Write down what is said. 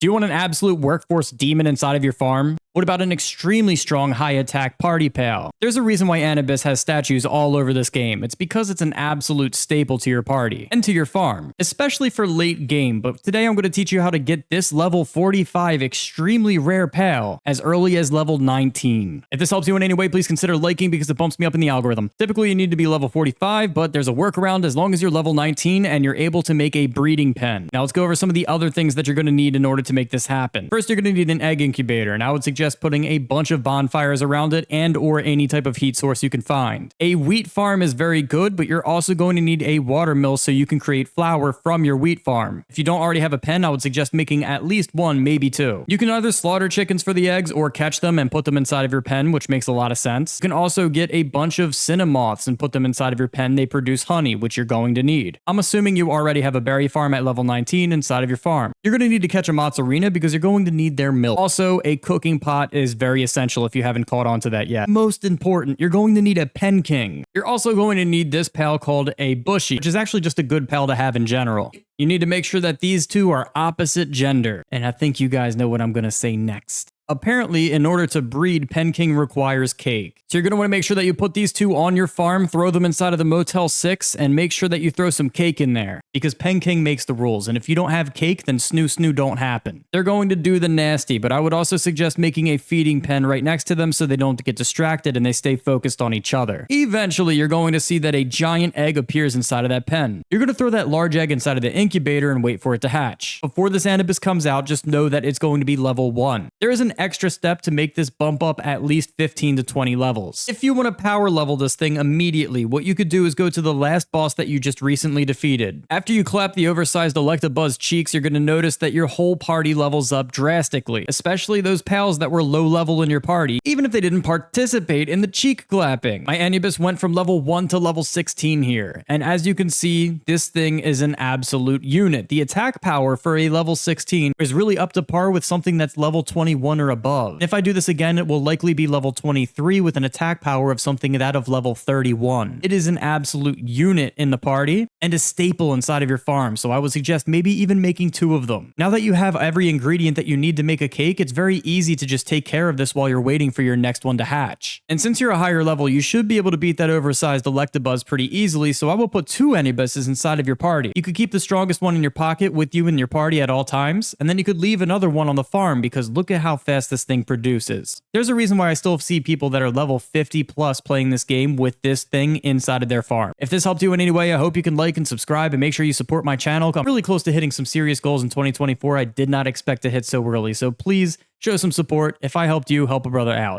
Do you want an absolute workforce demon inside of your farm? What about an extremely strong high attack party pal? There's a reason why Anubis has statues all over this game. It's because it's an absolute staple to your party and to your farm, especially for late game. But today I'm going to teach you how to get this level 45 extremely rare pal as early as level 19. If this helps you in any way, please consider liking because it bumps me up in the algorithm. Typically you need to be level 45, but there's a workaround as long as you're level 19 and you're able to make a breeding pen. Now let's go over some of the other things that you're going to need in order to make this happen. First, you're going to need an egg incubator, and I would suggest putting a bunch of bonfires around it and or any type of heat source you can find. A wheat farm is very good, but you're also going to need a water mill so you can create flour from your wheat farm. If you don't already have a pen, I would suggest making at least one, maybe two. You can either slaughter chickens for the eggs or catch them and put them inside of your pen, which makes a lot of sense. You can also get a bunch of cinnamoths and put them inside of your pen. They produce honey, which you're going to need. I'm assuming you already have a berry farm at level 19 inside of your farm. You're going to need to catch a mozzarella because you're going to need their milk. Also, a cooking pot is very essential if you haven't caught on to that yet. Most important, you're going to need a pen king. You're also going to need this pal called a bushy, which is actually just a good pal to have in general. You need to make sure that these two are opposite gender. And I think you guys know what I'm going to say next. Apparently, in order to breed, Pen King requires cake. So you're going to want to make sure that you put these two on your farm, throw them inside of the Motel 6, and make sure that you throw some cake in there. Because Pen King makes the rules, and if you don't have cake, then snoo don't happen. They're going to do the nasty, but I would also suggest making a feeding pen right next to them so they don't get distracted and they stay focused on each other. Eventually, you're going to see that a giant egg appears inside of that pen. You're going to throw that large egg inside of the incubator and wait for it to hatch. Before this Anubis comes out, just know that it's going to be level 1. There is an extra step to make this bump up at least 15 to 20 levels. If you want to power level this thing immediately, what you could do is go to the last boss that you just recently defeated. After you clap the oversized Electabuzz cheeks, you're going to notice that your whole party levels up drastically, especially those pals that were low level in your party, even if they didn't participate in the cheek clapping. My Anubis went from level 1 to level 16 here, and as you can see, this thing is an absolute unit. The attack power for a level 16 is really up to par with something that's level 21 or above. If I do this again, it will likely be level 23 with an attack power of something that of level 31. It is an absolute unit in the party and a staple inside of your farm, so I would suggest maybe even making 2 of them. Now that you have every ingredient that you need to make a cake, it's very easy to just take care of this while you're waiting for your next one to hatch. And since you're a higher level, you should be able to beat that oversized Electabuzz pretty easily, so I will put 2 Anubises inside of your party. You could keep the strongest one in your pocket with you in your party at all times, and then you could leave another one on the farm because look at how fast this thing produces. There's a reason why I still see people that are level 50 plus playing this game with this thing inside of their farm. If this helped you in any way, I hope you can like and subscribe and make sure you support my channel. I'm really close to hitting some serious goals in 2024. I did not expect to hit so early, so please show some support. If I helped you, help a brother out.